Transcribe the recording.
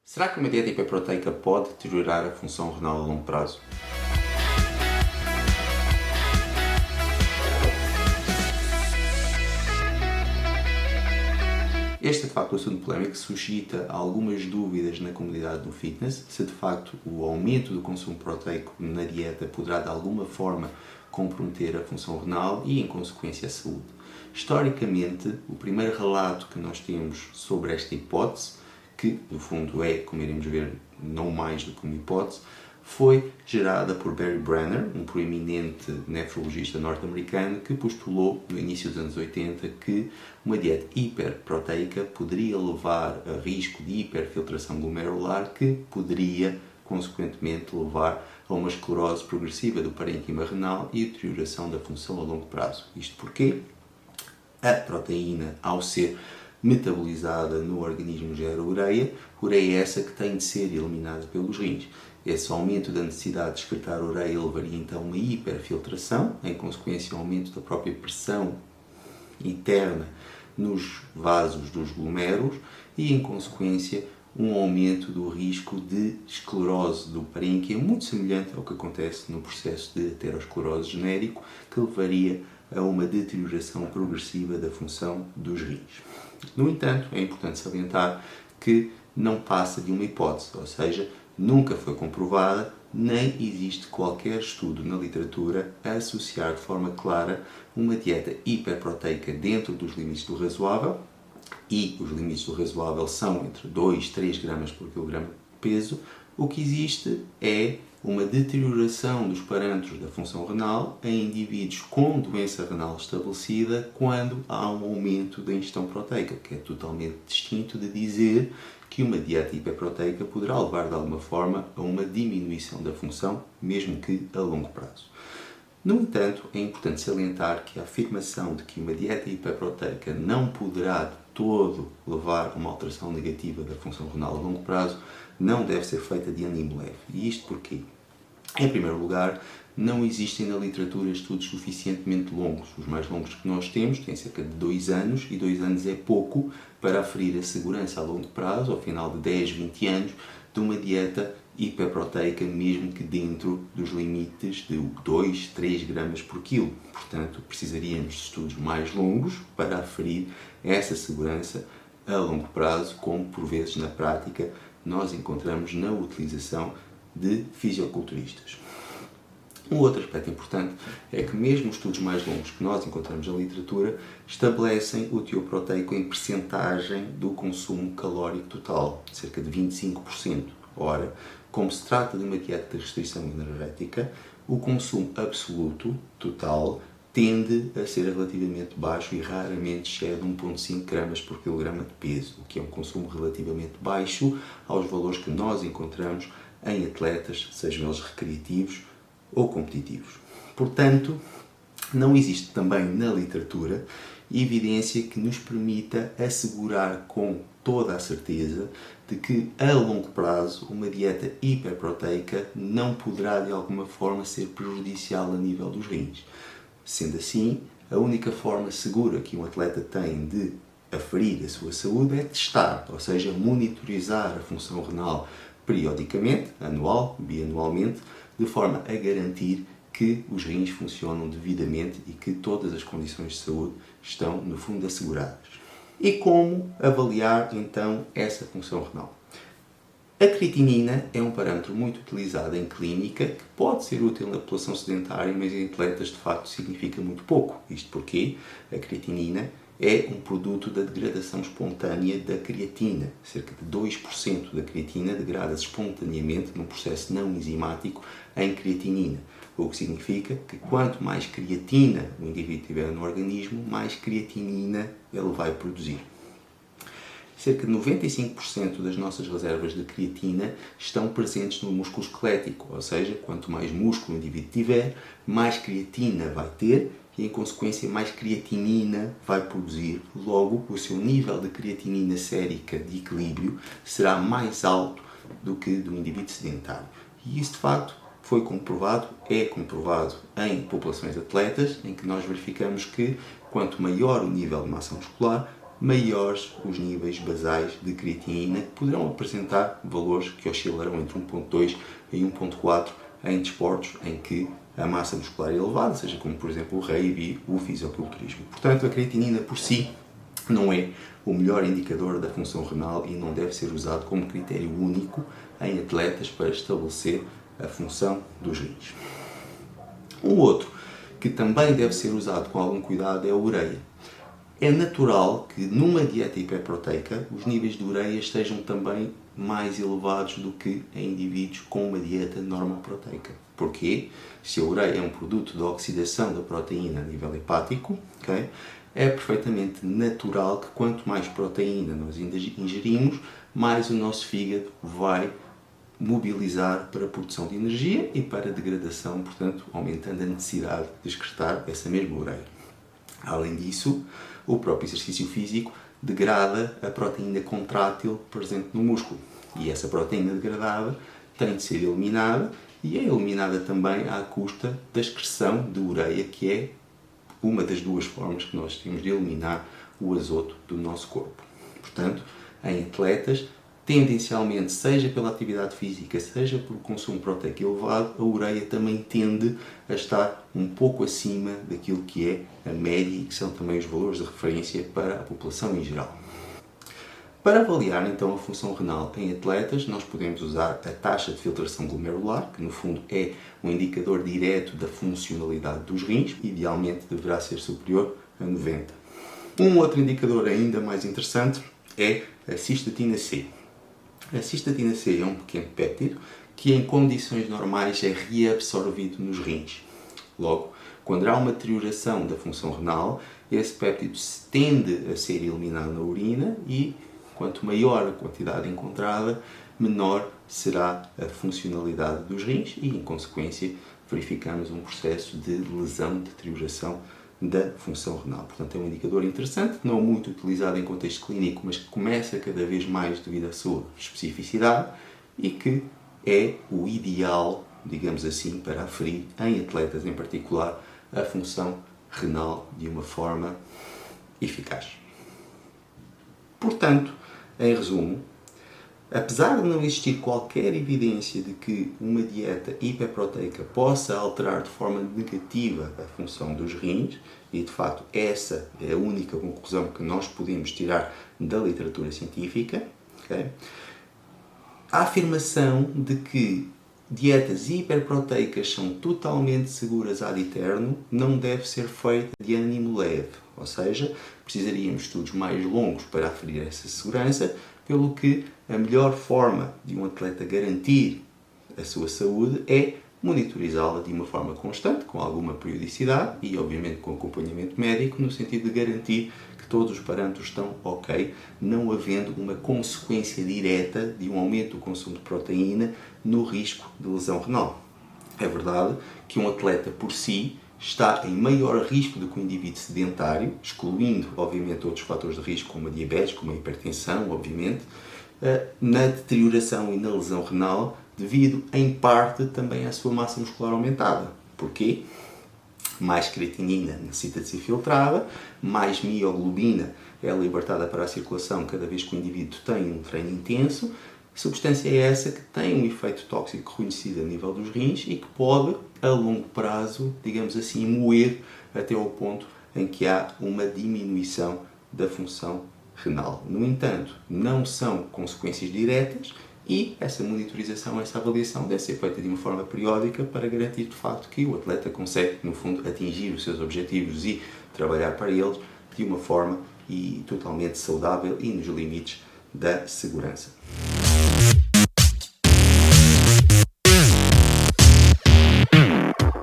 Será que uma dieta hiperproteica pode deteriorar a função renal a longo prazo? Este é de facto um assunto polémico que suscita algumas dúvidas na comunidade do fitness, se de facto o aumento do consumo proteico na dieta poderá de alguma forma comprometer a função renal e, em consequência, a saúde. Historicamente, o primeiro relato que nós temos sobre esta hipótese, que no fundo é, como iremos ver, não mais do que uma hipótese, foi gerada por Barry Brenner, um proeminente nefrologista norte-americano que postulou no início dos anos 80 que uma dieta hiperproteica poderia levar a risco de hiperfiltração glomerular que poderia, consequentemente, levar a uma esclerose progressiva do parênquima renal e a deterioração da função a longo prazo. Isto porque a proteína, ao ser metabolizada no organismo, gera ureia é essa que tem de ser eliminada pelos rins. Esse aumento da necessidade de excretar ureia levaria então a uma hiperfiltração, em consequência ao aumento da própria pressão interna nos vasos dos glomérulos e, em consequência, um aumento do risco de esclerose do parênquima, muito semelhante ao que acontece no processo de aterosclerose genérico, que levaria a uma deterioração progressiva da função dos rins. No entanto, é importante salientar que não passa de uma hipótese, ou seja, nunca foi comprovada, nem existe qualquer estudo na literatura a associar de forma clara uma dieta hiperproteica dentro dos limites do razoável, e os limites do razoável são entre 2 e 3 gramas por quilograma de peso. O que existe é uma deterioração dos parâmetros da função renal em indivíduos com doença renal estabelecida quando há um aumento da ingestão proteica, que é totalmente distinto de dizer que uma dieta hiperproteica poderá levar de alguma forma a uma diminuição da função, mesmo que a longo prazo. No entanto, é importante salientar que a afirmação de que uma dieta hiperproteica não poderá de todo levar a uma alteração negativa da função renal a longo prazo não deve ser feita de ânimo leve. E isto porquê? Em primeiro lugar, não existem na literatura estudos suficientemente longos. Os mais longos que nós temos têm cerca de 2 anos, e 2 anos é pouco para aferir a segurança a longo prazo, ao final de 10, 20 anos, de uma dieta hiperproteica, mesmo que dentro dos limites de 2, 3 gramas por quilo. Portanto, precisaríamos de estudos mais longos para aferir essa segurança a longo prazo, como por vezes na prática nós encontramos na utilização de fisiculturistas. Um outro aspecto importante é que mesmo os estudos mais longos que nós encontramos na literatura estabelecem o teor proteico em percentagem do consumo calórico total, cerca de 25%. Ora, como se trata de uma dieta de restrição energética, o consumo absoluto total tende a ser relativamente baixo e raramente excede 1,5 gramas por quilograma de peso, o que é um consumo relativamente baixo aos valores que nós encontramos em atletas, sejam eles recreativos ou competitivos. Portanto, não existe também na literatura evidência que nos permita assegurar com toda a certeza de que a longo prazo uma dieta hiperproteica não poderá de alguma forma ser prejudicial a nível dos rins. Sendo assim, a única forma segura que um atleta tem de aferir a sua saúde é testar, ou seja, monitorizar a função renal periodicamente, anual, bianualmente, de forma a garantir que os rins funcionam devidamente e que todas as condições de saúde estão, no fundo, asseguradas. E como avaliar, então, essa função renal? A creatinina é um parâmetro muito utilizado em clínica que pode ser útil na população sedentária, mas em atletas, de facto, significa muito pouco. Isto porque a creatinina é um produto da degradação espontânea da creatina. Cerca de 2% da creatina degrada-se espontaneamente num processo não enzimático em creatinina. O que significa que quanto mais creatina o indivíduo tiver no organismo, mais creatinina ele vai produzir. Cerca de 95% das nossas reservas de creatina estão presentes no músculo esquelético, ou seja, quanto mais músculo o indivíduo tiver, mais creatina vai ter e, em consequência, mais creatinina vai produzir. Logo, o seu nível de creatinina sérica de equilíbrio será mais alto do que do indivíduo sedentário. E isso, de facto, foi comprovado, é comprovado em populações atletas, em que nós verificamos que quanto maior o nível de massa muscular, maiores os níveis basais de creatinina, que poderão apresentar valores que oscilarão entre 1.2 e 1.4 em desportos em que a massa muscular é elevada, seja como, por exemplo, o rave e o fisiculturismo. Portanto, a creatinina por si não é o melhor indicador da função renal e não deve ser usado como critério único em atletas para estabelecer a função dos rins. Um outro que também deve ser usado com algum cuidado é a ureia. É natural que numa dieta hiperproteica os níveis de ureia estejam também mais elevados do que em indivíduos com uma dieta normoproteica. Porquê? Se a ureia é um produto de oxidação da proteína a nível hepático, okay, é perfeitamente natural que quanto mais proteína nós ingerimos, mais o nosso fígado vai mobilizar para a produção de energia e para a degradação, portanto, aumentando a necessidade de excretar essa mesma ureia. Além disso, o próprio exercício físico degrada a proteína contrátil presente no músculo. E essa proteína degradada tem de ser eliminada e é eliminada também à custa da excreção de ureia, que é uma das duas formas que nós temos de eliminar o azoto do nosso corpo. Portanto, em atletas, tendencialmente, seja pela atividade física, seja pelo consumo proteico elevado, a ureia também tende a estar um pouco acima daquilo que é a média e que são também os valores de referência para a população em geral. Para avaliar então a função renal em atletas, nós podemos usar a taxa de filtração glomerular, que no fundo é um indicador direto da funcionalidade dos rins, idealmente deverá ser superior a 90. Um outro indicador ainda mais interessante é a cistatina C. A cistatina C é um pequeno péptido que em condições normais é reabsorvido nos rins. Logo, quando há uma deterioração da função renal, esse péptido tende a ser eliminado na urina e, quanto maior a quantidade encontrada, menor será a funcionalidade dos rins e, em consequência, verificamos um processo de lesão, de deterioração da função renal. Portanto, é um indicador interessante, não muito utilizado em contexto clínico, mas que começa cada vez mais devido à sua especificidade e que é o ideal, digamos assim, para aferir em atletas em particular a função renal de uma forma eficaz. Portanto, em resumo, apesar de não existir qualquer evidência de que uma dieta hiperproteica possa alterar de forma negativa a função dos rins, e de facto essa é a única conclusão que nós podemos tirar da literatura científica, okay? A afirmação de que dietas hiperproteicas são totalmente seguras ad eterno não deve ser feita de ânimo leve, ou seja, precisaríamos de estudos mais longos para aferir essa segurança, pelo que a melhor forma de um atleta garantir a sua saúde é monitorizá-la de uma forma constante, com alguma periodicidade e, obviamente, com acompanhamento médico, no sentido de garantir que todos os parâmetros estão ok, não havendo uma consequência direta de um aumento do consumo de proteína no risco de lesão renal. É verdade que um atleta por si está em maior risco do que um indivíduo sedentário, excluindo, obviamente, outros fatores de risco, como a diabetes, como a hipertensão, obviamente, na deterioração e na lesão renal, devido, em parte, também à sua massa muscular aumentada. Porquê? Mais creatinina necessita de ser filtrada, mais mioglobina é libertada para a circulação cada vez que o indivíduo tem um treino intenso. Substância é essa que tem um efeito tóxico reconhecido a nível dos rins e que pode, a longo prazo, digamos assim, moer até ao ponto em que há uma diminuição da função renal. No entanto, não são consequências diretas e essa monitorização, essa avaliação deve ser feita de uma forma periódica para garantir de facto que o atleta consegue, no fundo, atingir os seus objetivos e trabalhar para eles de uma forma totalmente saudável e nos limites da segurança.